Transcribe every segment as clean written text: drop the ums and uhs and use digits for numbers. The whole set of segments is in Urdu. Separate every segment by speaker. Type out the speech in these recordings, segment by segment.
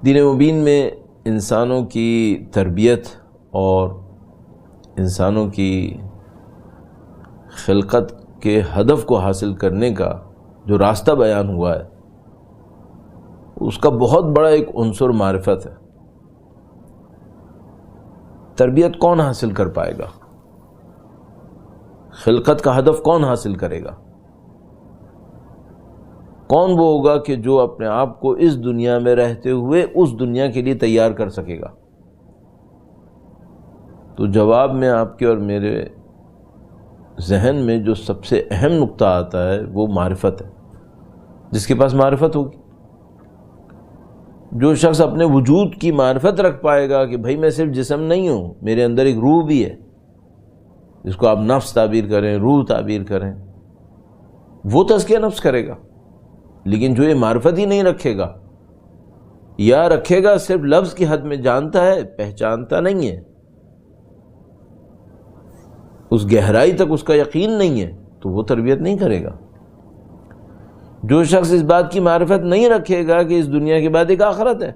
Speaker 1: دین مبین میں انسانوں کی تربیت اور انسانوں کی خلقت کے ہدف کو حاصل کرنے کا جو راستہ بیان ہوا ہے اس کا بہت بڑا ایک عنصر معرفت ہے۔ تربیت کون حاصل کر پائے گا؟ خلقت کا ہدف کون حاصل کرے گا؟ کون وہ ہوگا کہ جو اپنے آپ کو اس دنیا میں رہتے ہوئے اس دنیا کے لیے تیار کر سکے گا؟ تو جواب میں آپ کے اور میرے ذہن میں جو سب سے اہم نقطہ آتا ہے وہ معرفت ہے۔ جس کے پاس معرفت ہوگی، جو شخص اپنے وجود کی معرفت رکھ پائے گا کہ بھائی میں صرف جسم نہیں ہوں، میرے اندر ایک روح بھی ہے، جس کو آپ نفس تعبیر کریں، روح تعبیر کریں، وہ تزکیہ نفس کرے گا۔ لیکن جو یہ معرفت ہی نہیں رکھے گا یا رکھے گا صرف لفظ کی حد میں، جانتا ہے پہچانتا نہیں ہے، اس گہرائی تک اس کا یقین نہیں ہے، تو وہ تربیت نہیں کرے گا۔ جو شخص اس بات کی معرفت نہیں رکھے گا کہ اس دنیا کے بعد ایک آخرت ہے،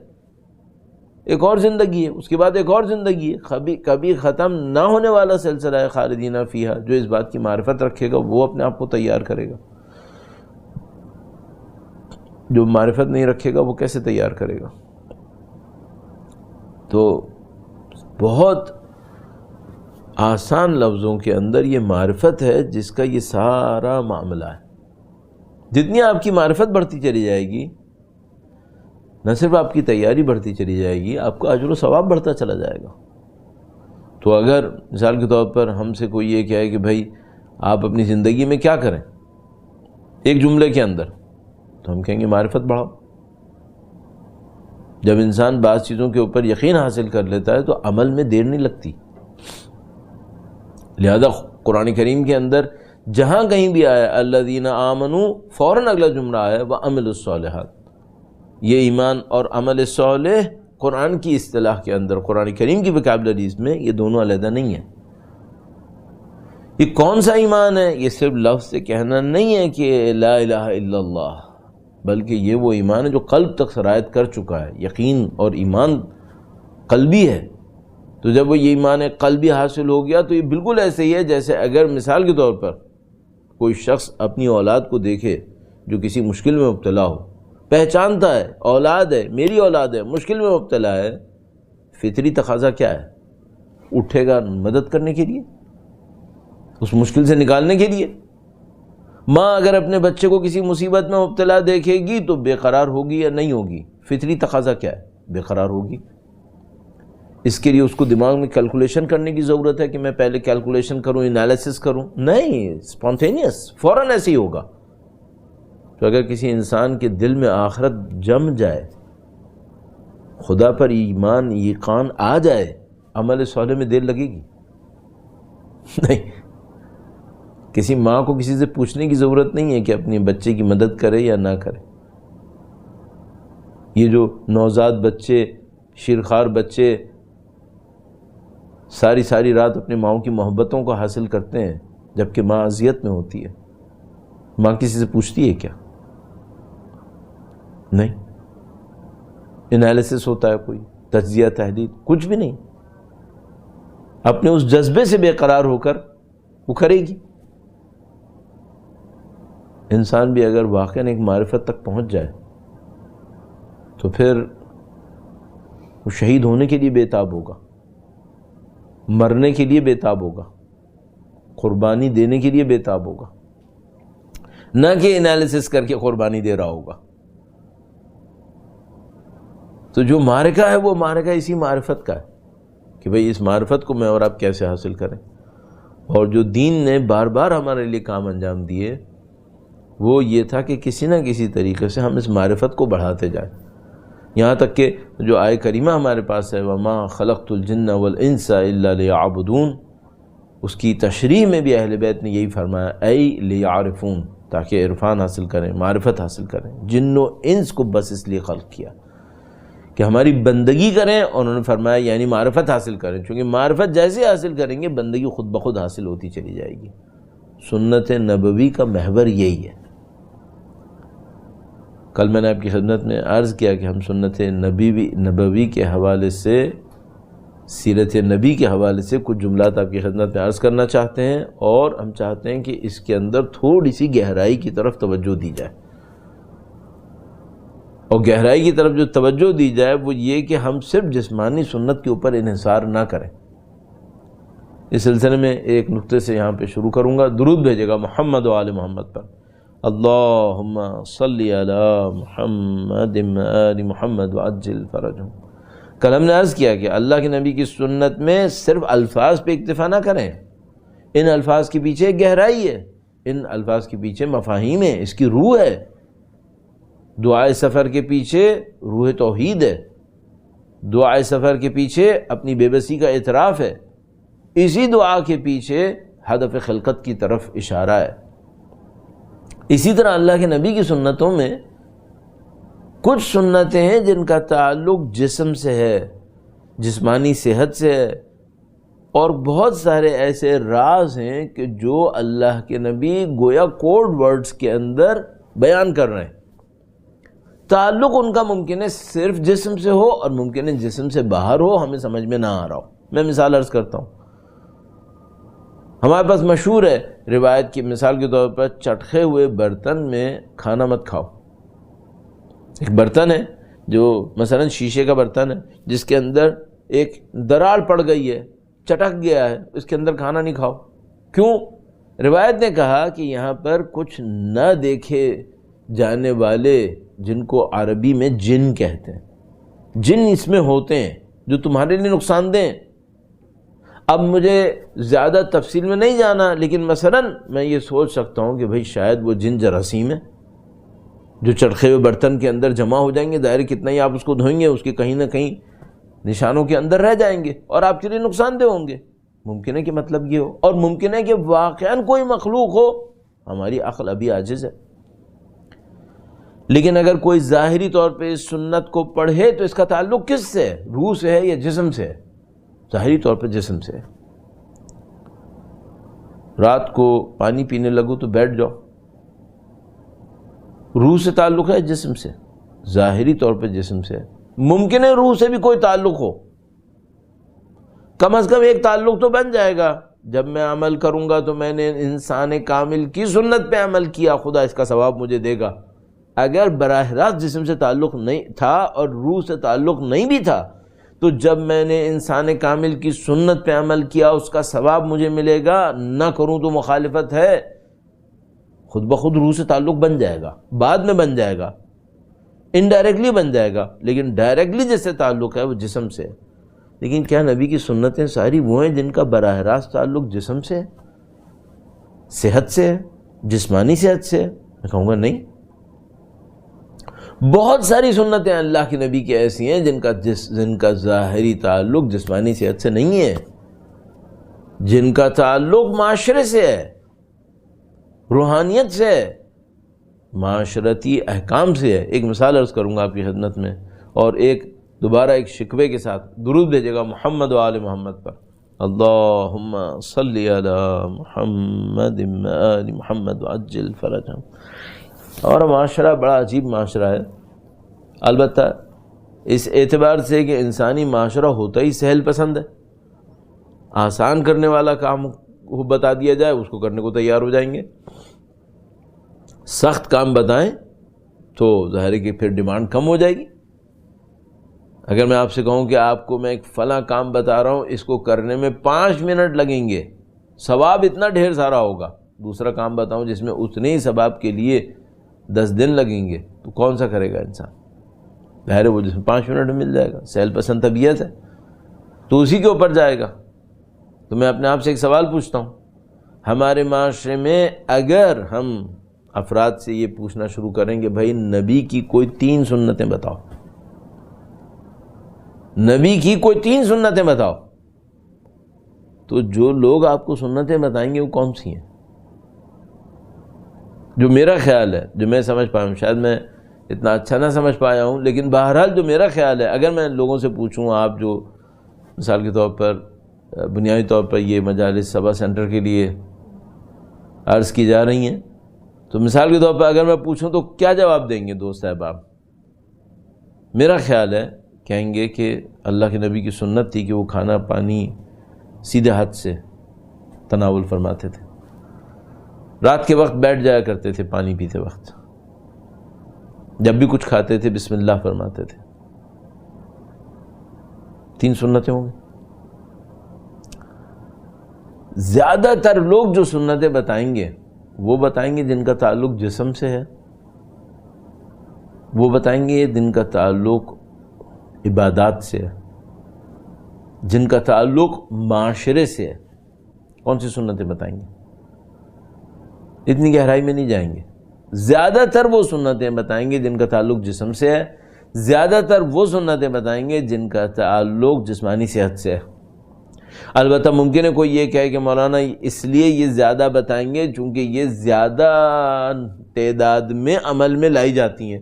Speaker 1: ایک اور زندگی ہے، اس کے بعد ایک اور زندگی ہے، کبھی ختم نہ ہونے والا سلسلہ ہے خالدین فیہا، جو اس بات کی معرفت رکھے گا وہ اپنے آپ کو تیار کرے گا۔ جو معرفت نہیں رکھے گا وہ کیسے تیار کرے گا؟ تو بہت آسان لفظوں کے اندر یہ معرفت ہے جس کا یہ سارا معاملہ ہے۔ جتنی آپ کی معرفت بڑھتی چلی جائے گی، نہ صرف آپ کی تیاری بڑھتی چلی جائے گی، آپ کا اجر و ثواب بڑھتا چلا جائے گا۔ تو اگر مثال کے طور پر ہم سے کوئی یہ کہے کہ بھائی آپ اپنی زندگی میں کیا کریں ایک جملے کے اندر، تو ہم کہیں گے معرفت بڑھاؤ۔ جب انسان بعض چیزوں کے اوپر یقین حاصل کر لیتا ہے تو عمل میں دیر نہیں لگتی۔ لہذا قرآن کریم کے اندر جہاں کہیں بھی آیا الذین آمنوا، فوراً اگلا جملہ آیا وعملوا الصالحات۔ یہ ایمان اور عمل صالح قرآن کی اصطلاح کے اندر، قرآن کریم کی وکیبلریز میں یہ دونوں علیحدہ نہیں ہیں۔ یہ کون سا ایمان ہے؟ یہ صرف لفظ سے کہنا نہیں ہے کہ لا الہ الا اللہ، بلکہ یہ وہ ایمان ہے جو قلب تک سرایت کر چکا ہے۔ یقین اور ایمان قلبی ہے، تو جب وہ یہ ایمان قلبی حاصل ہو گیا تو یہ بالکل ایسے ہی ہے جیسے اگر مثال کے طور پر کوئی شخص اپنی اولاد کو دیکھے جو کسی مشکل میں مبتلا ہو، پہچانتا ہے اولاد ہے، میری اولاد ہے، مشکل میں مبتلا ہے، فطری تقاضا کیا ہے؟ اٹھے گا مدد کرنے کے لیے، اس مشکل سے نکالنے کے لیے۔ ماں اگر اپنے بچے کو کسی مصیبت میں مبتلا دیکھے گی تو بے قرار ہوگی یا نہیں ہوگی؟ فطری تقاضا کیا ہے؟ بے قرار ہوگی۔ اس کے لیے اس کو دماغ میں کیلکولیشن کرنے کی ضرورت ہے کہ میں پہلے کیلکولیشن کروں، انالیسس کروں؟ نہیں، اسپونٹینیس، فوراً ایسے ہی ہوگا۔ تو اگر کسی انسان کے دل میں آخرت جم جائے، خدا پر ایمان یقین آ جائے، عمل صالح میں دیر لگے گی؟ نہیں۔ کسی ماں کو کسی سے پوچھنے کی ضرورت نہیں ہے کہ اپنے بچے کی مدد کرے یا نہ کرے۔ یہ جو نوزاد بچے، شیرخوار بچے ساری رات اپنے ماؤں کی محبتوں کو حاصل کرتے ہیں جبکہ ماں اذیت میں ہوتی ہے، ماں کسی سے پوچھتی ہے کیا؟ نہیں۔ انالیسس ہوتا ہے کوئی، تجزیہ تحلیل، کچھ بھی نہیں۔ اپنے اس جذبے سے بے قرار ہو کر وہ کرے گی۔ انسان بھی اگر واقعاً ایک معرفت تک پہنچ جائے تو پھر وہ شہید ہونے کے لیے بےتاب ہوگا، مرنے کے لیے بےتاب ہوگا، قربانی دینے کے لیے بےتاب ہوگا، نہ کہ انالیسس کر کے قربانی دے رہا ہوگا۔ تو جو معرکہ ہے وہ معرکہ اسی معرفت کا ہے کہ بھئی اس معرفت کو میں اور آپ کیسے حاصل کریں۔ اور جو دین نے بار بار ہمارے لیے کام انجام دیے وہ یہ تھا کہ کسی نہ کسی طریقے سے ہم اس معرفت کو بڑھاتے جائیں، یہاں تک کہ جو آیہ کریمہ ہمارے پاس ہے وَمَا خَلَقْتُ الْجِنَّ وَالْإِنسَ إِلَّا لِيَعْبُدُونَ، اس کی تشریح میں بھی اہل بیت نے یہی فرمایا اَيْ لِيَعْرِفُونَ، تاکہ عرفان حاصل کریں، معرفت حاصل کریں۔ جن و انس کو بس اس لیے خلق کیا کہ ہماری بندگی کریں، اور انہوں نے فرمایا یعنی معرفت حاصل کریں، چونکہ معرفت جیسے حاصل کریں گے بندگی خود بخود حاصل ہوتی چلی جائے گی۔ سنت نبوی کا محور یہی ہے۔ کل میں نے آپ کی خدمت میں عرض کیا کہ ہم سنت نبوی کے حوالے سے، سیرت نبی کے حوالے سے کچھ جملات آپ کی خدمت میں عرض کرنا چاہتے ہیں، اور ہم چاہتے ہیں کہ اس کے اندر تھوڑی سی گہرائی کی طرف توجہ دی جائے، اور گہرائی کی طرف جو توجہ دی جائے وہ یہ کہ ہم صرف جسمانی سنت کے اوپر انحصار نہ کریں۔ اس سلسلے میں ایک نقطے سے یہاں پہ شروع کروں گا، درود بھیجے گا محمد و آل محمد پر، اللہم صلی علی محمد آل محمد وعجل فرجہم۔ کل ہم نے عرض کیا کہ اللہ کے نبی کی سنت میں صرف الفاظ پہ اکتفا نہ کریں، ان الفاظ کے پیچھے گہرائی ہے، ان الفاظ کے پیچھے مفاہیم ہے، اس کی روح ہے۔ دعائے سفر کے پیچھے روح توحید ہے، دعائے سفر کے پیچھے اپنی بے بسی کا اعتراف ہے، اسی دعا کے پیچھے ہدف خلقت کی طرف اشارہ ہے۔ اسی طرح اللہ کے نبی کی سنتوں میں کچھ سنتیں ہیں جن کا تعلق جسم سے ہے، جسمانی صحت سے ہے، اور بہت سارے ایسے راز ہیں کہ جو اللہ کے نبی گویا کوڈ ورڈز کے اندر بیان کر رہے ہیں۔ تعلق ان کا ممکن ہے صرف جسم سے ہو، اور ممکن ہے جسم سے باہر ہو، ہمیں سمجھ میں نہ آ رہا ہو۔ میں مثال عرض کرتا ہوں، ہمارے پاس مشہور ہے روایت کی، مثال کے طور پر چٹخے ہوئے برتن میں کھانا مت کھاؤ۔ ایک برتن ہے جو مثلا شیشے کا برتن ہے جس کے اندر ایک دراڑ پڑ گئی ہے، چٹک گیا ہے، اس کے اندر کھانا نہیں کھاؤ۔ کیوں؟ روایت نے کہا کہ یہاں پر کچھ نہ دیکھے جانے والے، جن کو عربی میں جن کہتے ہیں، جن اس میں ہوتے ہیں جو تمہارے لیے نقصان دہ ہیں۔ اب مجھے زیادہ تفصیل میں نہیں جانا، لیکن مثلا میں یہ سوچ سکتا ہوں کہ بھئی شاید وہ جن جراثیم ہے جو چٹخے ہوئے برتن کے اندر جمع ہو جائیں گے، ظاہر کتنا ہی آپ اس کو دھوئیں گے، اس کے کہیں نہ کہیں نشانوں کے اندر رہ جائیں گے اور آپ کے لیے نقصان دہ ہوں گے۔ ممکن ہے کہ مطلب یہ ہو، اور ممکن ہے کہ واقعاً کوئی مخلوق ہو، ہماری عقل ابھی عاجز ہے۔ لیکن اگر کوئی ظاہری طور پہ اس سنت کو پڑھے تو اس کا تعلق کس سے ہے؟ روح سے ہے یا جسم سے ہے؟ ظاہری طور پہ جسم سے ہے۔ رات کو پانی پینے لگو تو بیٹھ جاؤ، روح سے تعلق ہے جسم سے؟ ظاہری طور پہ جسم سے ہے۔ ممکن ہے روح سے بھی کوئی تعلق ہو، کم از کم ایک تعلق تو بن جائے گا۔ جب میں عمل کروں گا تو میں نے انسان کامل کی سنت پہ عمل کیا، خدا اس کا ثواب مجھے دے گا۔ اگر براہ راست جسم سے تعلق نہیں تھا اور روح سے تعلق نہیں بھی تھا، تو جب میں نے انسان کامل کی سنت پہ عمل کیا اس کا ثواب مجھے ملے گا، نہ کروں تو مخالفت ہے۔ خود بخود روح سے تعلق بن جائے گا، بعد میں بن جائے گا، انڈائریکٹلی بن جائے گا، لیکن ڈائریکٹلی جس سے تعلق ہے وہ جسم سے ہے۔ لیکن کیا نبی کی سنتیں ساری وہ ہیں جن کا براہ راست تعلق جسم سے ہے، صحت سے ہے، جسمانی صحت سے ہے؟ میں کہوں گا نہیں۔ بہت ساری سنتیں اللہ کے نبی کی ایسی ہیں جن کا ظاہری تعلق جسمانی صحت سے نہیں ہے، جن کا تعلق معاشرے سے ہے، روحانیت سے ہے، معاشرتی احکام سے ہے۔ ایک مثال عرض کروں گا آپ کی خدمت میں، اور ایک دوبارہ ایک شکوے کے ساتھ درود بھیجے گا محمد و آل محمد پر، اللہم صلی علی محمد آل محمد وعجل فرجہم۔ اور معاشرہ بڑا عجیب معاشرہ ہے، البتہ اس اعتبار سے کہ انسانی معاشرہ ہوتا ہی سہل پسند ہے، آسان کرنے والا کام بتا دیا جائے اس کو کرنے کو تیار ہو جائیں گے، سخت کام بتائیں تو ظاہر ہے کہ پھر ڈیمانڈ کم ہو جائے گی۔ اگر میں آپ سے کہوں کہ آپ کو میں ایک فلاں کام بتا رہا ہوں، اس کو کرنے میں 5 منٹ لگیں گے، ثواب اتنا ڈھیر سارا ہوگا، دوسرا کام بتاؤں جس میں اتنے ہی ثواب کے لیے 10 دن لگیں گے، تو کون سا کرے گا انسان؟ ظاہر ہے وہ جس میں 5 منٹ میں مل جائے گا، سہل پسند طبیعت ہے تو اسی کے اوپر جائے گا۔ تو میں اپنے آپ سے ایک سوال پوچھتا ہوں، ہمارے معاشرے میں اگر ہم افراد سے یہ پوچھنا شروع کریں کہ بھائی نبی کی کوئی 3 سنتیں بتاؤ، نبی کی کوئی 3 سنتیں بتاؤ، تو جو لوگ آپ کو سنتیں بتائیں گے وہ کون سی ہیں؟ جو میرا خیال ہے، جو میں سمجھ پایا ہوں، شاید میں اتنا اچھا نہ سمجھ پایا ہوں، لیکن بہرحال جو میرا خیال ہے، اگر میں لوگوں سے پوچھوں، آپ جو مثال کے طور پر بنیادی طور پر یہ مجالس سبا سینٹر کے لیے عرض کی جا رہی ہیں، تو مثال کے طور پر اگر میں پوچھوں تو کیا جواب دیں گے دوست احباب؟ میرا خیال ہے کہیں گے کہ اللہ کے نبی کی سنت تھی کہ وہ کھانا پانی سیدھے ہاتھ سے تناول فرماتے تھے، رات کے وقت بیٹھ جایا کرتے تھے، پانی پیتے وقت جب بھی کچھ کھاتے تھے بسم اللہ فرماتے تھے۔ 3 سنتیں ہوں گی۔ زیادہ تر لوگ جو سنتیں بتائیں گے وہ بتائیں گے جن کا تعلق جسم سے ہے، وہ بتائیں گے جن کا تعلق عبادات سے ہے، جن کا تعلق معاشرے سے ہے۔ کون سی سنتیں بتائیں گے؟ اتنی گہرائی میں نہیں جائیں گے۔ زیادہ تر وہ سنتیں بتائیں گے جن کا تعلق جسم سے ہے، زیادہ تر وہ سنتیں بتائیں گے جن کا تعلق جسمانی صحت سے ہے۔ البتہ ممکن ہے کوئی یہ کہے کہ مولانا اس لیے یہ زیادہ بتائیں گے چونکہ یہ زیادہ تعداد میں عمل میں لائی جاتی ہیں۔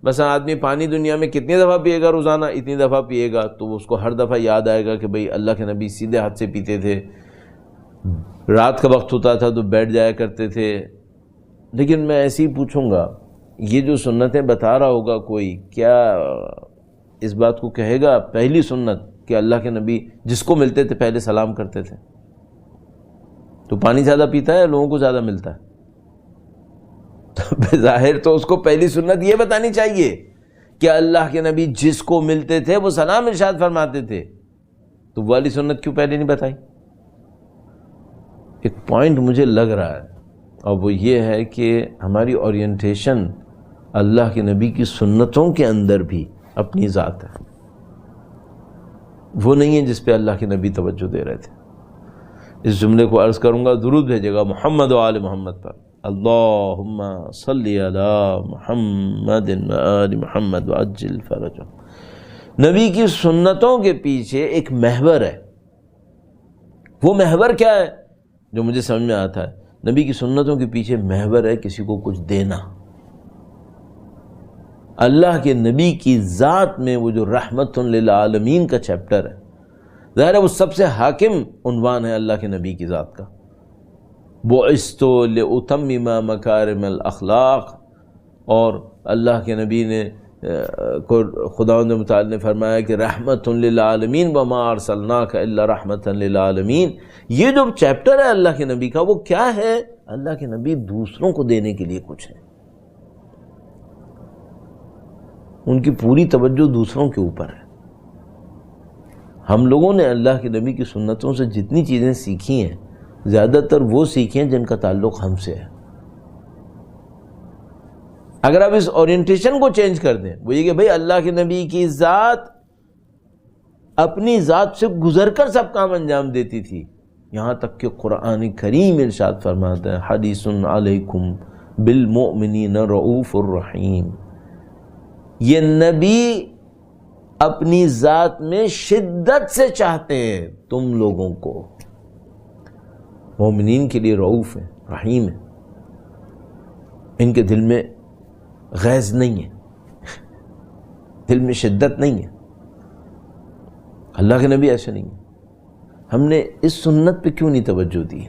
Speaker 1: مثلا آدمی پانی دنیا میں کتنی دفعہ پیے گا روزانہ؟ اتنی دفعہ پیے گا تو اس کو ہر دفعہ یاد آئے گا کہ بھئی اللہ کے نبی سیدھے ہاتھ سے پیتے تھے، رات کا وقت ہوتا تھا تو بیٹھ جایا کرتے تھے۔ لیکن میں ایسے ہی پوچھوں گا، یہ جو سنتیں بتا رہا ہوگا کوئی، کیا اس بات کو کہے گا پہلی سنت کہ اللہ کے نبی جس کو ملتے تھے پہلے سلام کرتے تھے؟ تو پانی زیادہ پیتا ہے یا لوگوں کو زیادہ ملتا ہے؟ تو بظاہر تو اس کو پہلی سنت یہ بتانی چاہیے کہ اللہ کے نبی جس کو ملتے تھے وہ سلام ارشاد فرماتے تھے، تو وہ والی سنت کیوں پہلے نہیں بتائی؟ ایک پوائنٹ مجھے لگ رہا ہے، اور وہ یہ ہے کہ ہماری اورینٹیشن اللہ کے نبی کی سنتوں کے اندر بھی اپنی ذات ہے، وہ نہیں ہے جس پہ اللہ کے نبی توجہ دے رہے تھے۔ اس جملے کو عرض کروں گا، درود بھیجے گا محمد و آل محمد پر، اللہم صلی علی محمد و آل محمد وعجل فرجہ۔ نبی کی سنتوں کے پیچھے ایک محور ہے۔ وہ محور کیا ہے جو مجھے سمجھ میں آتا ہے؟ نبی کی سنتوں کے پیچھے محور ہے کسی کو کچھ دینا۔ اللہ کے نبی کی ذات میں وہ جو رحمت للعالمین کا چیپٹر ہے، ظاہر ہے وہ سب سے حاکم عنوان ہے اللہ کے نبی کی ذات کا۔ بعثت لأتمم مکارم الاخلاق، اور اللہ کے نبی نے خداوند متعال نے فرمایا کہ رحمت للعالمین وما ارسلناک الا رحمت للعالمین۔ یہ جو چیپٹر ہے اللہ کے نبی کا، وہ کیا ہے؟ اللہ کے نبی دوسروں کو دینے کے لیے کچھ ہے، ان کی پوری توجہ دوسروں کے اوپر ہے۔ ہم لوگوں نے اللہ کے نبی کی سنتوں سے جتنی چیزیں سیکھی ہیں، زیادہ تر وہ سیکھی ہیں جن کا تعلق ہم سے ہے۔ اگر آپ اس اورینٹیشن کو چینج کر دیں، وہ یہ کہ بھئی اللہ کے نبی کی ذات اپنی ذات سے گزر کر سب کام انجام دیتی تھی، یہاں تک کہ قرآن کریم ارشاد فرماتا ہے حریص علیکم بالمؤمنین رؤوف الرحیم۔ یہ نبی اپنی ذات میں شدت سے چاہتے ہیں تم لوگوں کو، مومنین کے لیے رؤوف ہے، رحیم ہے، ان کے دل میں غیظ نہیں ہے، دل میں شدت نہیں ہے۔ اللہ کے نبی ایسے نہیں ہے۔ ہم نے اس سنت پہ کیوں نہیں توجہ دی؟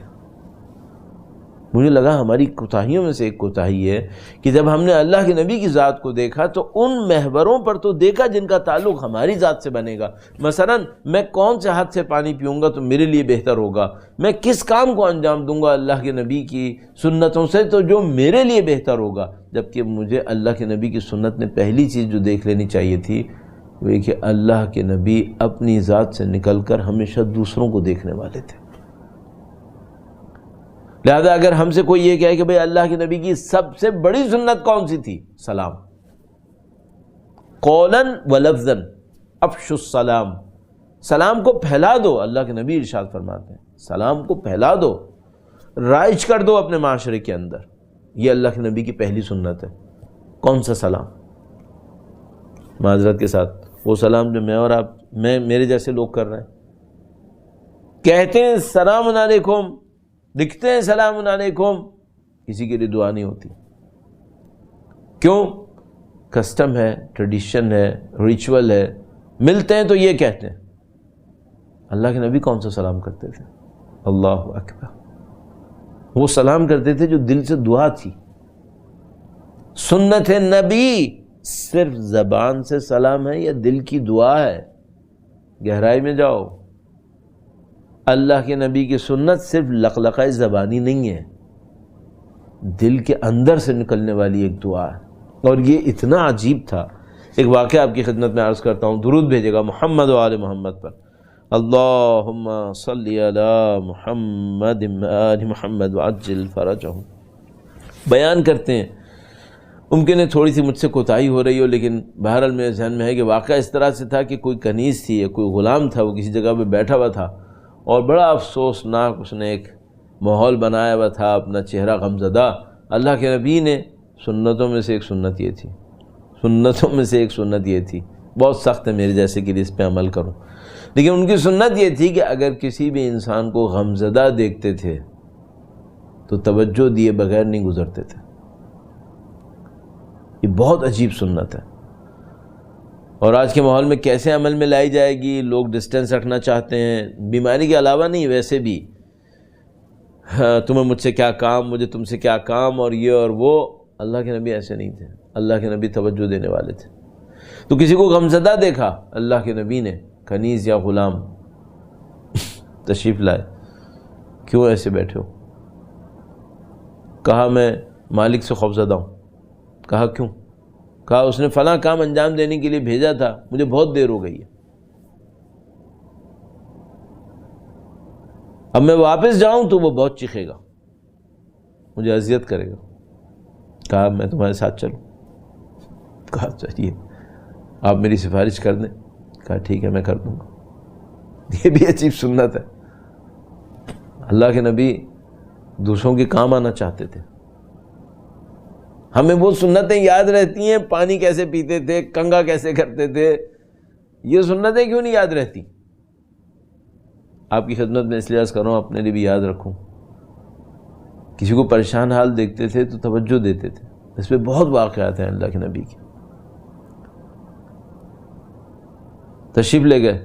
Speaker 1: مجھے لگا ہماری کوتاہیوں میں سے ایک کوتاہی ہے کہ جب ہم نے اللہ کے نبی کی ذات کو دیکھا تو ان محوروں پر تو دیکھا جن کا تعلق ہماری ذات سے بنے گا۔ مثلا میں کون سے ہاتھ سے پانی پیوں گا تو میرے لیے بہتر ہوگا، میں کس کام کو انجام دوں گا اللہ کے نبی کی سنتوں سے تو جو میرے لیے بہتر ہوگا، جبکہ مجھے اللہ کے نبی کی سنت نے پہلی چیز جو دیکھ لینی چاہیے تھی وہ یہ کہ اللہ کے نبی اپنی ذات سے نکل کر ہمیشہ دوسروں کو دیکھنے والے تھے۔ لہذا اگر ہم سے کوئی یہ کہے کہ بھئی اللہ کے نبی کی سب سے بڑی سنت کون سی تھی؟ سلام، قولاً و لفظاً افشوا السلام، سلام کو پھیلا دو۔ اللہ کے نبی ارشاد فرماتے ہیں سلام کو پھیلا دو، رائج کر دو اپنے معاشرے کے اندر۔ یہ اللہ کے نبی کی پہلی سنت ہے۔ کون سا سلام؟ معذرت کے ساتھ وہ سلام جو میں اور آپ میرے جیسے لوگ کر رہے ہیں، کہتے ہیں السلام علیکم، لکھتے ہیں سلام علیکم، کسی کے لیے دعا نہیں ہوتی۔ کیوں؟ کسٹم ہے، ٹریڈیشن ہے، ریچول ہے، ملتے ہیں تو یہ کہتے ہیں۔ اللہ کے نبی کون سا سلام کرتے تھے؟ اللہ اکبر، وہ سلام کرتے تھے جو دل سے دعا تھی، سنت نبی صرف زبان سے سلام ہے یا دل کی دعا ہے؟ گہرائی میں جاؤ. اللہ کے نبی کی سنت صرف لقلقہ زبانی نہیں ہے، دل کے اندر سے نکلنے والی ایک دعا ہے. اور یہ اتنا عجیب تھا. ایک واقعہ آپ کی خدمت میں عرض کرتا ہوں. درود بھیجے گا محمد و آل محمد پر. اللہم صلی علی محمد آل محمد وعجل فرجہم. بیان کرتے ہیں، ممکن ہے تھوڑی سی مجھ سے کوتاہی ہو رہی ہو، لیکن بہرحال میرے ذہن میں ہے کہ واقعہ اس طرح سے تھا کہ کوئی کنیز تھی یا کوئی غلام تھا، وہ کسی جگہ پہ بیٹھا ہوا تھا اور بڑا افسوسناک اس نے ایک ماحول بنایا ہوا تھا، اپنا چہرہ غمزدہ. اللہ کے نبی نے سنتوں میں سے ایک سنت یہ تھی، بہت سخت ہے میرے جیسے کہ اس پہ عمل کروں، لیکن ان کی سنت یہ تھی کہ اگر کسی بھی انسان کو غمزدہ دیکھتے تھے تو توجہ دیے بغیر نہیں گزرتے تھے. یہ بہت عجیب سنت ہے، اور آج کے ماحول میں کیسے عمل میں لائی جائے گی؟ لوگ ڈسٹینس رکھنا چاہتے ہیں، بیماری کے علاوہ نہیں، ویسے بھی تمہیں مجھ سے کیا کام، مجھے تم سے کیا کام، اور یہ اور وہ. اللہ کے نبی ایسے نہیں تھے. اللہ کے نبی توجہ دینے والے تھے. تو کسی کو غمزدہ دیکھا، اللہ کے نبی نے کنیز یا غلام تشریف لائے، کیوں ایسے بیٹھے ہو؟ کہا میں مالک سے خوفزدہ ہوں. کہا کیوں؟ کہا اس نے فلاں کام انجام دینے کے لیے بھیجا تھا، مجھے بہت دیر ہو گئی ہے، اب میں واپس جاؤں تو وہ بہت چیخے گا، مجھے اذیت کرے گا. کہا میں تمہارے ساتھ چلوں. کہا چلیے آپ میری سفارش کر دیں. کہا ٹھیک ہے میں کر دوں گا. یہ بھی عجیب سنت ہے. اللہ کے نبی دوسروں کے کام آنا چاہتے تھے. ہمیں وہ سنتیں یاد رہتی ہیں، پانی کیسے پیتے تھے، کنگا کیسے کرتے تھے، یہ سنتیں کیوں نہیں یاد رہتی؟ آپ کی خدمت میں اس لیے عرض کر رہا ہوں، اپنے لیے بھی یاد رکھوں. کسی کو پریشان حال دیکھتے تھے تو توجہ دیتے تھے. اس پہ بہت واقعات ہیں اللہ کے نبی کے. تشریف لے گئے،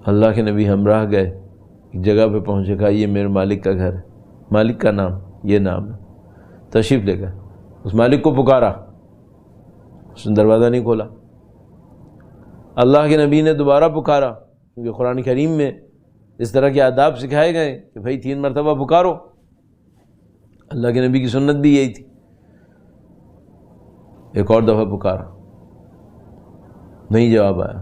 Speaker 1: اللہ کے نبی ہمراہ گئے، ایک جگہ پہ پہنچے. کہا یہ میرے مالک کا گھر ہے، مالک کا نام یہ نام ہے. تشریف لے گئے، اس مالک کو پکارا، اس نے دروازہ نہیں کھولا. اللہ کے نبی نے دوبارہ پکارا، کیونکہ قرآن کریم میں اس طرح کے آداب سکھائے گئے کہ بھائی 3 مرتبہ پکارو. اللہ کے نبی کی سنت بھی یہی تھی. ایک اور دفعہ پکارا، نہیں جواب آیا.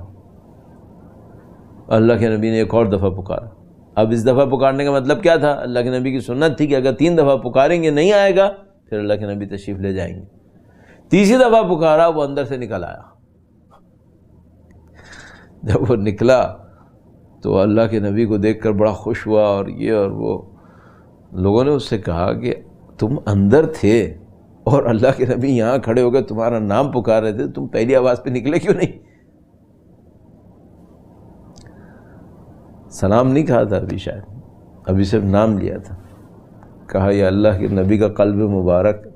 Speaker 1: اللہ کے نبی نے ایک اور دفعہ پکارا. اب اس دفعہ پکارنے کا مطلب کیا تھا؟ اللہ کے نبی کی سنت تھی کہ اگر 3 دفعہ پکاریں گے نہیں آئے گا پھر اللہ کے نبی تشریف لے جائیں گے. تیسری دفعہ پکارا، وہ اندر سے نکل آیا. جب وہ نکلا تو اللہ کے نبی کو دیکھ کر بڑا خوش ہوا، اور یہ اور وہ. لوگوں نے اس سے کہا کہ تم اندر تھے اور اللہ کے نبی یہاں کھڑے ہو گئے تمہارا نام پکار رہے تھے، تم پہلی آواز پہ نکلے کیوں نہیں؟ سلام نہیں کہا تھا ابھی، شاید ابھی صرف نام لیا تھا. کہا یہ اللہ کے نبی کا قلب مبارک،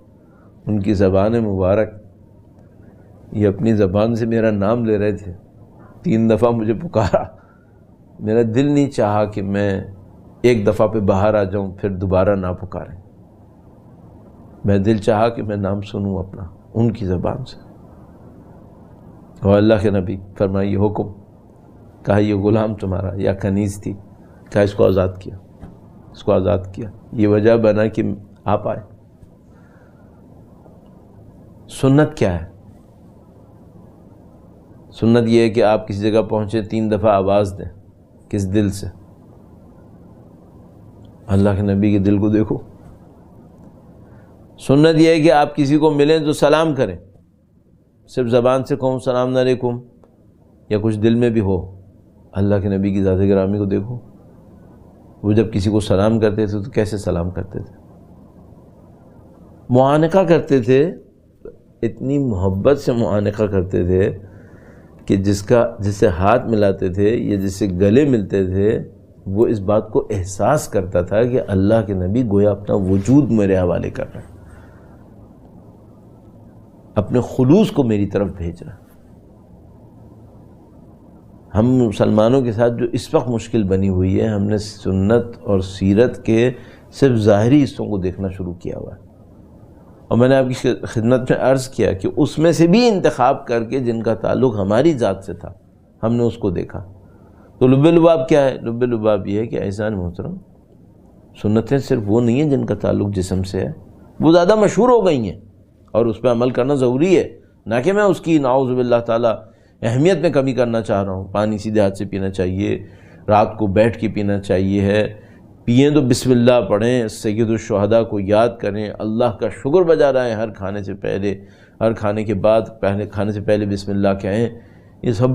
Speaker 1: ان کی زبان مبارک، یہ اپنی زبان سے میرا نام لے رہے تھے. 3 دفعہ مجھے پکارا، میرا دل نہیں چاہا کہ میں ایک دفعہ پہ باہر آ جاؤں پھر دوبارہ نہ پکاریں. میں دل چاہا کہ میں نام سنوں اپنا ان کی زبان سے. اور اللہ کے نبی فرمایا یہ حکم. کہا یہ غلام تمہارا یا کنیز تھی. کہا اس کو آزاد کیا، اس کو آزاد کیا. یہ وجہ بنا کہ آپ آئے. سنت کیا ہے؟ سنت یہ ہے کہ آپ کسی جگہ پہنچے 3 دفعہ آواز دیں. کس دل سے؟ اللہ کے نبی کے دل کو دیکھو. سنت یہ ہے کہ آپ کسی کو ملیں تو سلام کریں. صرف زبان سے کہوں سلام علیکم یا کچھ دل میں بھی ہو. اللہ کے نبی کی ذات گرامی کو دیکھو، وہ جب کسی کو سلام کرتے تھے تو کیسے سلام کرتے تھے؟ معانقہ کرتے تھے، اتنی محبت سے معانقہ کرتے تھے کہ جس سے ہاتھ ملاتے تھے یا جس سے گلے ملتے تھے وہ اس بات کو احساس کرتا تھا کہ اللہ کے نبی گویا اپنا وجود میرے حوالے کر رہے ہیں، اپنے خلوص کو میری طرف بھیج رہا ہے. ہم مسلمانوں کے ساتھ جو اس وقت مشکل بنی ہوئی ہے، ہم نے سنت اور سیرت کے صرف ظاہری حصوں کو دیکھنا شروع کیا ہوا ہے. اور میں نے آپ کی خدمت میں عرض کیا کہ اس میں سے بھی انتخاب کر کے جن کا تعلق ہماری ذات سے تھا ہم نے اس کو دیکھا. تو لب لباب کیا ہے؟ لب لباب یہ ہے کہ عزیزان محترم سنتیں صرف وہ نہیں ہیں جن کا تعلق جسم سے ہے، وہ زیادہ مشہور ہو گئی ہیں اور اس پہ عمل کرنا ضروری ہے، نہ کہ میں اس کی نعوذ باللہ تعالیٰ اہمیت میں کمی کرنا چاہ رہا ہوں. پانی سیدھے ہاتھ سے پینا چاہیے، رات کو بیٹھ کے پینا چاہیے ہے، پئیں تو بسم اللہ پڑھیں، سید الشہداء کو یاد کریں، اللہ کا شکر بجا رہے ہیں ہر کھانے سے پہلے، ہر کھانے کے بعد، پہلے کھانے سے پہلے بسم اللہ کہیں. یہ سب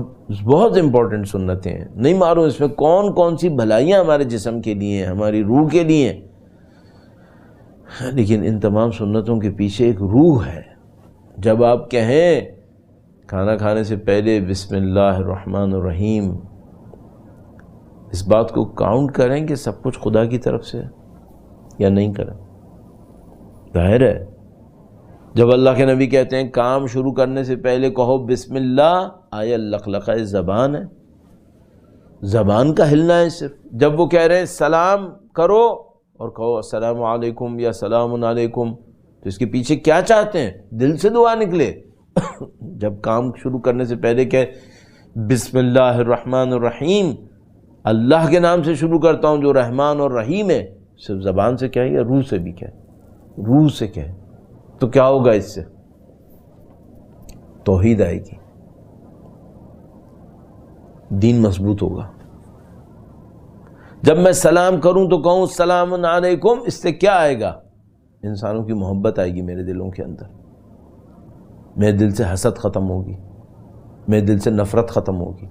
Speaker 1: بہت امپورٹنٹ سنتیں ہیں. نہیں معلوم اس میں کون کون سی بھلائیاں ہمارے جسم کے لیے ہیں، ہماری روح کے لیے ہیں، لیکن ان تمام سنتوں کے پیچھے ایک روح ہے. جب آپ کہیں کھانا کھانے سے پہلے بسم اللہ الرحمن الرحیم، اس بات کو کاؤنٹ کریں کہ سب کچھ خدا کی طرف سے یا نہیں کریں؟ ظاہر ہے جب اللہ کے نبی کہتے ہیں کام شروع کرنے سے پہلے کہو بسم اللہ، آیا لقلقہ زبان ہے، زبان کا ہلنا ہے صرف. جب وہ کہہ رہے ہیں سلام کرو اور کہو السلام علیکم یا سلام علیکم، تو اس کے پیچھے کیا چاہتے ہیں؟ دل سے دعا نکلے. جب کام شروع کرنے سے پہلے کہ بسم اللہ الرحمن الرحیم، اللہ کے نام سے شروع کرتا ہوں جو رحمان اور رحیم ہے، صرف زبان سے کہیں یا روح سے بھی کہیں؟ روح سے کہیں تو کیا ہوگا؟ اس سے توحید آئے گی، دین مضبوط ہوگا. جب میں سلام کروں تو کہوں السلام علیکم، اس سے کیا آئے گا؟ انسانوں کی محبت آئے گی میرے دلوں کے اندر، میرے دل سے حسد ختم ہوگی، میرے دل سے نفرت ختم ہوگی،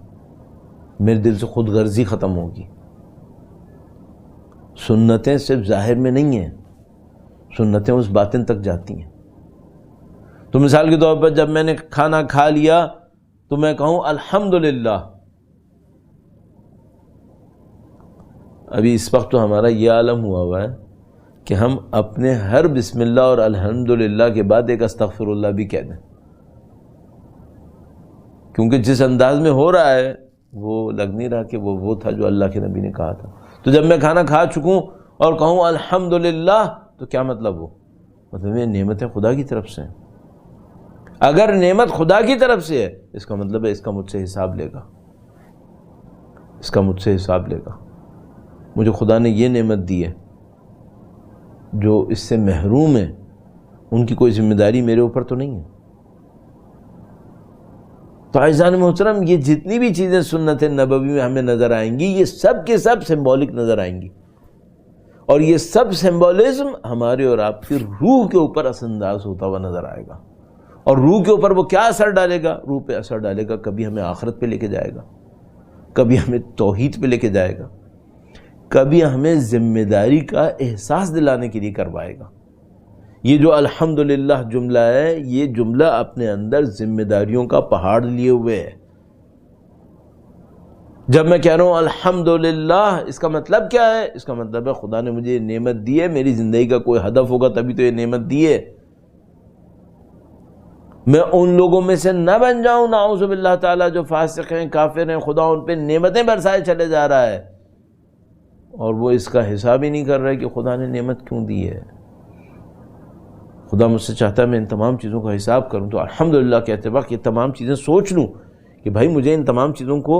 Speaker 1: میرے دل سے خود غرضی ختم ہوگی. سنتیں صرف ظاہر میں نہیں ہیں، سنتیں اس باطن تک جاتی ہیں. تو مثال کے طور پر جب میں نے کھانا کھا لیا تو میں کہوں الحمدللہ. ابھی اس وقت تو ہمارا یہ عالم ہوا ہے کہ ہم اپنے ہر بسم اللہ اور الحمدللہ کے بعد ایک استغفر اللہ بھی کہہ دیں، کیونکہ جس انداز میں ہو رہا ہے وہ لگ نہیں رہا کہ وہ تھا جو اللہ کے نبی نے کہا تھا. تو جب میں کھانا کھا چکوں اور کہوں الحمدللہ تو کیا مطلب ہو؟ مطلب یہ نعمتیں خدا کی طرف سے ہیں. اگر نعمت خدا کی طرف سے ہے اس کا مطلب ہے اس کا مجھ سے حساب لے گا، اس کا مجھ سے حساب لے گا. مجھے خدا نے یہ نعمت دی ہے، جو اس سے محروم ہیں ان کی کوئی ذمہ داری میرے اوپر تو نہیں ہے. تو عزیزان محترم یہ جتنی بھی چیزیں سنت نبوی میں ہمیں نظر آئیں گی یہ سب کے سب سمبولک نظر آئیں گی، اور یہ سب سمبولزم ہمارے اور آپ کی روح کے اوپر اثر انداز ہوتا ہوا نظر آئے گا. اور روح کے اوپر وہ کیا اثر ڈالے گا؟ روح پہ اثر ڈالے گا، کبھی ہمیں آخرت پہ لے کے جائے گا، کبھی ہمیں توحید پہ لے کے جائے گا، کبھی ہمیں ذمہ داری کا احساس دلانے کے لیے کروائے گا. یہ جو الحمدللہ جملہ ہے یہ جملہ اپنے اندر ذمہ داریوں کا پہاڑ لیے ہوئے ہے. جب میں کہہ رہا ہوں الحمدللہ اس کا مطلب کیا ہے؟ اس کا مطلب ہے خدا نے مجھے یہ نعمت دی ہے، میری زندگی کا کوئی ہدف ہوگا تبھی تو یہ نعمت دی ہے. میں ان لوگوں میں سے نہ بن جاؤں نعوذ باللہ تعالیٰ جو فاسق ہیں، کافر ہیں، خدا ان پہ نعمتیں برسائے چلے جا رہا ہے اور وہ اس کا حساب ہی نہیں کر رہا کہ خدا نے نعمت کیوں دی ہے. خدا مجھ سے چاہتا ہے میں ان تمام چیزوں کا حساب کروں، تو الحمدللہ کہتے وقت یہ تمام چیزیں سوچ لوں کہ بھائی مجھے ان تمام چیزوں کو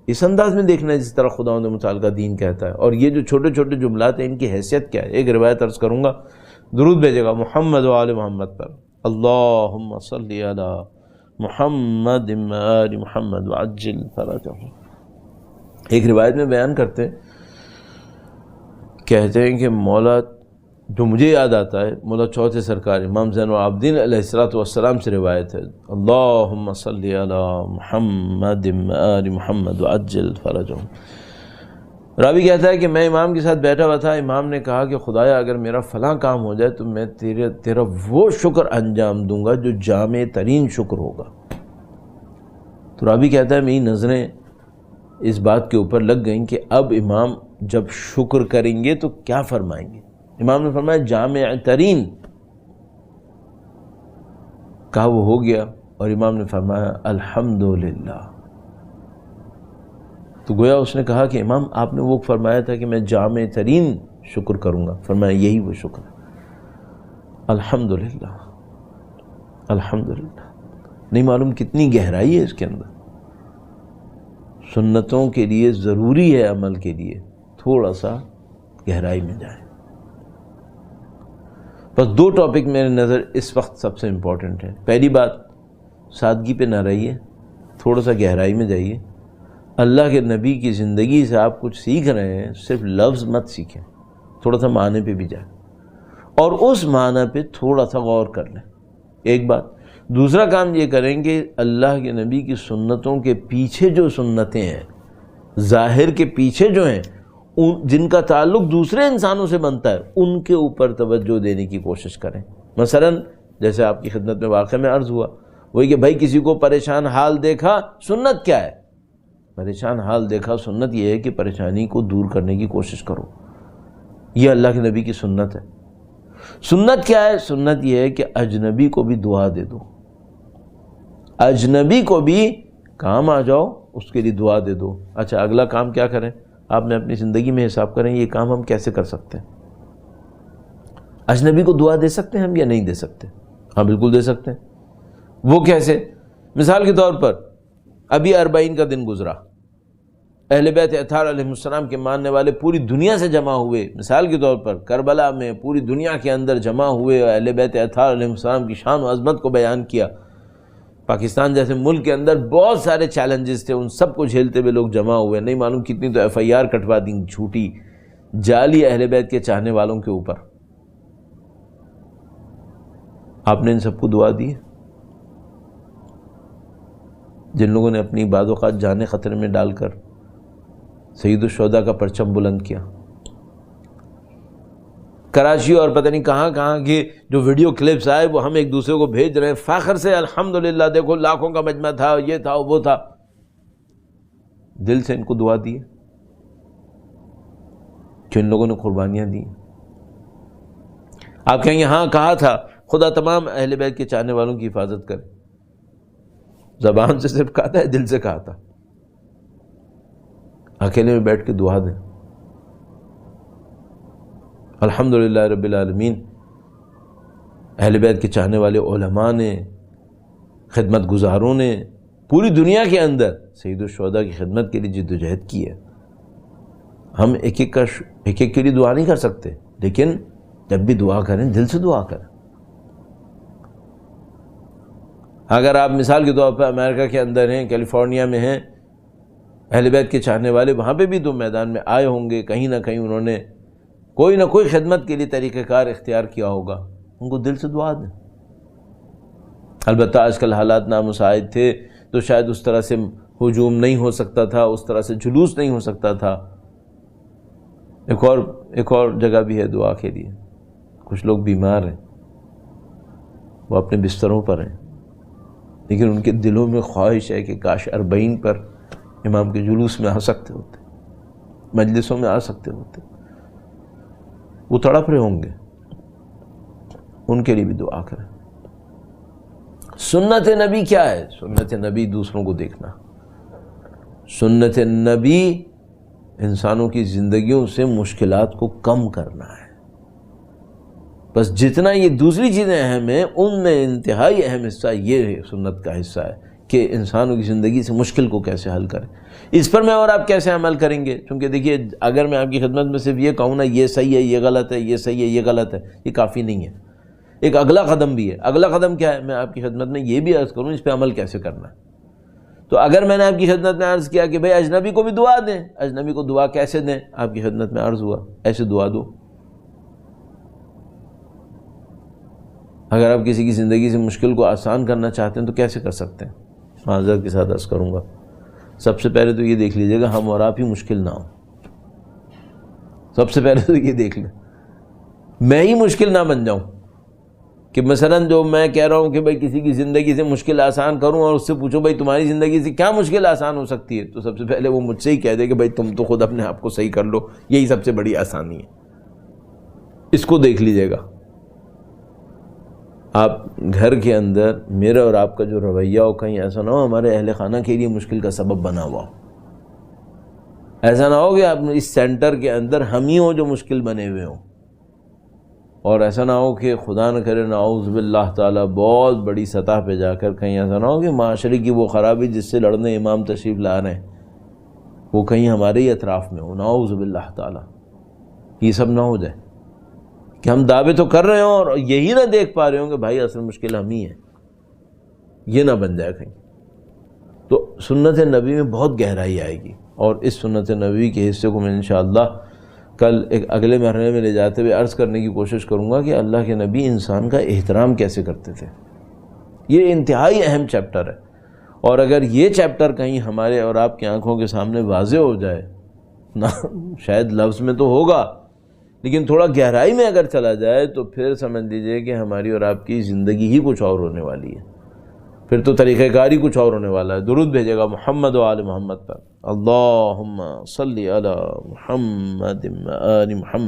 Speaker 1: اس انداز میں دیکھنا ہے جس طرح خدا نے متعلقہ دین کہتا ہے. اور یہ جو چھوٹے چھوٹے جملات ہیں ان کی حیثیت کیا ہے؟ ایک روایت عرض کروں گا، درود بھیجے گا محمد و آل محمد پر، اللہم صلی علی محمد و آل محمد وعجل فرجہم. ایک روایت میں بیان کرتے ہیں، کہتے ہیں کہ مولا، جو مجھے یاد آتا ہے مولا چوتھے سرکار امام زین العابدین علیہ السلام سے روایت ہے، اللہم صلی علی محمد و آل محمد وعجل فرجہم. راوی کہتا ہے کہ میں امام کے ساتھ بیٹھا ہوا تھا، امام نے کہا کہ خدایا اگر میرا فلاں کام ہو جائے تو میں تیرا وہ شکر انجام دوں گا جو جامع ترین شکر ہوگا. تو راوی کہتا ہے میری نظریں اس بات کے اوپر لگ گئیں کہ اب امام جب شکر کریں گے تو کیا فرمائیں گے. امام نے فرمایا جامع ترین، کہا وہ ہو گیا، اور امام نے فرمایا الحمدللہ. تو گویا اس نے کہا کہ امام آپ نے وہ فرمایا تھا کہ میں جامع ترین شکر کروں گا، فرمایا یہی وہ شکر ہے. الحمدللہ الحمدللہ. نہیں معلوم کتنی گہرائی ہے اس کے اندر. سنتوں کے لیے ضروری ہے عمل کے لیے تھوڑا سا گہرائی میں جائیں. بس 2 ٹاپک میرے نظر اس وقت سب سے امپورٹنٹ ہیں. پہلی بات، سادگی پہ نہ رہیے، تھوڑا سا گہرائی میں جائیے. اللہ کے نبی کی زندگی سے آپ کچھ سیکھ رہے ہیں، صرف لفظ مت سیکھیں، تھوڑا سا معنی پہ بھی جائیں اور اس معنی پہ تھوڑا سا غور کر لیں. ایک بات. دوسرا کام یہ کریں کہ اللہ کے نبی کی سنتوں کے پیچھے جو سنتیں ہیں، ظاہر کے پیچھے جو ہیں، جن کا تعلق دوسرے انسانوں سے بنتا ہے، ان کے اوپر توجہ دینے کی کوشش کریں. مثلا جیسے آپ کی خدمت میں واقعہ میں عرض ہوا، وہی کہ بھائی کسی کو پریشان حال دیکھا، سنت کیا ہے؟ پریشان حال دیکھا، سنت یہ ہے کہ پریشانی کو دور کرنے کی کوشش کرو. یہ اللہ کے نبی کی سنت ہے. سنت کیا ہے؟ سنت یہ ہے کہ اجنبی کو بھی دعا دے دو، اجنبی کو بھی کام آ جاؤ، اس کے لیے دعا دے دو. اچھا اگلا کام کیا کریں؟ آپ نے اپنی زندگی میں حساب کریں یہ کام ہم کیسے کر سکتے ہیں. اجنبی کو دعا دے سکتے ہیں ہم یا نہیں دے سکتے؟ ہاں بالکل دے سکتے ہیں. وہ کیسے؟ مثال کے طور پر ابھی 40 کا دن گزرا، اہل بیت اطہار علیہ السلام کے ماننے والے پوری دنیا سے جمع ہوئے. مثال کے طور پر کربلا میں پوری دنیا کے اندر جمع ہوئے، اہل بیت اطہار علیہ السلام کی شان و عظمت کو بیان کیا. پاکستان جیسے ملک کے اندر بہت سارے چیلنجز تھے، ان سب کو جھیلتے ہوئے لوگ جمع ہوئے. نہیں معلوم کتنی تو FIR کٹوا دیں جھوٹی جعلی اہل بیت کے چاہنے والوں کے اوپر. آپ نے ان سب کو دعا دی؟ جن لوگوں نے اپنی بعض اوقات جانیں خطرے میں ڈال کر سید الشہداء کا پرچم بلند کیا. کراچی اور پتہ نہیں کہاں کہاں کے جو ویڈیو کلپس آئے وہ ہم ایک دوسرے کو بھیج رہے ہیں فخر سے، الحمدللہ دیکھو لاکھوں کا مجمع تھا، یہ تھا وہ تھا. دل سے ان کو دعا دی کہ ان لوگوں نے قربانیاں دی. آپ کہیں گے ہاں کہا تھا خدا تمام اہل بیت کے چاہنے والوں کی حفاظت کرے. زبان سے صرف کہا تھا، دل سے کہا تھا. اکیلے میں بیٹھ کے دعا دیں. الحمدللہ رب العالمین، اہل بیت کے چاہنے والے علماء نے، خدمت گزاروں نے پوری دنیا کے اندر سید الشہداء کی خدمت کے لیے جد و جہد کی ہے. ہم ایک ایک کے لیے دعا نہیں کر سکتے، لیکن جب بھی دعا کریں دل سے دعا کریں. اگر آپ مثال کے طور پر امریکہ کے اندر ہیں، کیلیفورنیا میں ہیں، اہل بیت کے چاہنے والے وہاں پہ بھی تو میدان میں آئے ہوں گے، کہیں نہ کہیں انہوں نے کوئی نہ کوئی خدمت کے لیے طریقہ کار اختیار کیا ہوگا. ان کو دل سے دعا دیں. البتہ آج کل حالات نامساعد تھے تو شاید اس طرح سے ہجوم نہیں ہو سکتا تھا، اس طرح سے جلوس نہیں ہو سکتا تھا. ایک اور جگہ بھی ہے دعا کے لیے. کچھ لوگ بیمار ہیں، وہ اپنے بستروں پر ہیں، لیکن ان کے دلوں میں خواہش ہے کہ کاش 40 پر امام کے جلوس میں آ سکتے ہوتے، مجلسوں میں آ سکتے ہوتے. وہ تڑپ رہے ہوں گے، ان کے لیے بھی دعا کریں. سنت نبی کیا ہے؟ سنت نبی دوسروں کو دیکھنا. سنت نبی انسانوں کی زندگیوں سے مشکلات کو کم کرنا ہے. بس جتنا یہ دوسری چیزیں اہم ہیں، ان میں انتہائی اہم حصہ یہ ہے، سنت کا حصہ ہے کہ انسانوں کی زندگی سے مشکل کو کیسے حل کریں. اس پر میں اور آپ کیسے عمل کریں گے؟ کیونکہ دیکھیے اگر میں آپ کی خدمت میں صرف یہ کہوں نا یہ صحیح ہے، یہ غلط ہے، یہ صحیح ہے، یہ غلط ہے، یہ کافی نہیں ہے. ایک اگلا قدم بھی ہے. اگلا قدم کیا ہے؟ میں آپ کی خدمت میں یہ بھی عرض کروں اس پہ عمل کیسے کرنا ہے. تو اگر میں نے آپ کی خدمت میں عرض کیا کہ بھئی اجنبی کو بھی دعا دیں، اجنبی کو دعا کیسے دیں؟ آپ کی خدمت میں عرض ہوا ایسے دعا دو. اگر آپ کسی کی زندگی سے مشکل کو آسان کرنا چاہتے ہیں تو کیسے کر سکتے ہیں؟ معذرت کے ساتھ عرض کروں گا، سب سے پہلے تو یہ دیکھ لیجئے گا ہم اور آپ ہی مشکل نہ ہوں. سب سے پہلے تو یہ دیکھ لیں میں ہی مشکل نہ بن جاؤں. کہ مثلا جو میں کہہ رہا ہوں کہ بھائی کسی کی زندگی سے مشکل آسان کروں اور اس سے پوچھو بھائی تمہاری زندگی سے کیا مشکل آسان ہو سکتی ہے، تو سب سے پہلے وہ مجھ سے ہی کہہ دے کہ بھائی تم تو خود اپنے آپ کو صحیح کر لو، یہی سب سے بڑی آسانی ہے. اس کو دیکھ لیجئے گا. آپ گھر کے اندر میرا اور آپ کا جو رویہ ہو کہیں ایسا نہ ہو ہمارے اہل خانہ کے لیے مشکل کا سبب بنا ہوا ہو. ایسا نہ ہو کہ آپ اس سینٹر کے اندر ہم ہی ہوں جو مشکل بنے ہوئے ہوں. اور ایسا نہ ہو کہ خدا نہ کرے نعوذ باللہ تعالیٰ بہت بڑی سطح پہ جا کر کہیں ایسا نہ ہو کہ معاشرے کی وہ خرابی جس سے لڑنے امام تشریف لا رہے ہیں وہ کہیں ہمارے ہی اطراف میں ہو، نعوذ باللہ تعالیٰ، یہ سب نہ ہو جائے کہ ہم دعوے تو کر رہے ہوں اور یہی نہ دیکھ پا رہے ہوں کہ بھائی اصل مشکل ہم ہی ہیں، یہ نہ بن جائے کہیں۔ تو سنت نبی میں بہت گہرائی آئے گی، اور اس سنت نبی کے حصے کو میں انشاءاللہ کل ایک اگلے مرحلے میں لے جاتے ہوئے عرض کرنے کی کوشش کروں گا کہ اللہ کے نبی انسان کا احترام کیسے کرتے تھے۔ یہ انتہائی اہم چیپٹر ہے، اور اگر یہ چیپٹر کہیں ہمارے اور آپ کی آنکھوں کے سامنے واضح ہو جائے نہ، شاید لفظ میں تو ہوگا لیکن تھوڑا گہرائی میں اگر چلا جائے تو پھر سمجھ لیجئے کہ ہماری اور آپ کی زندگی ہی کچھ اور ہونے والی ہے، پھر تو طریقہ کاری کچھ اور ہونے والا ہے۔ درود بھیجے گا محمد و آل محمد پر، اللہم صلی علی محمد و آل محمد۔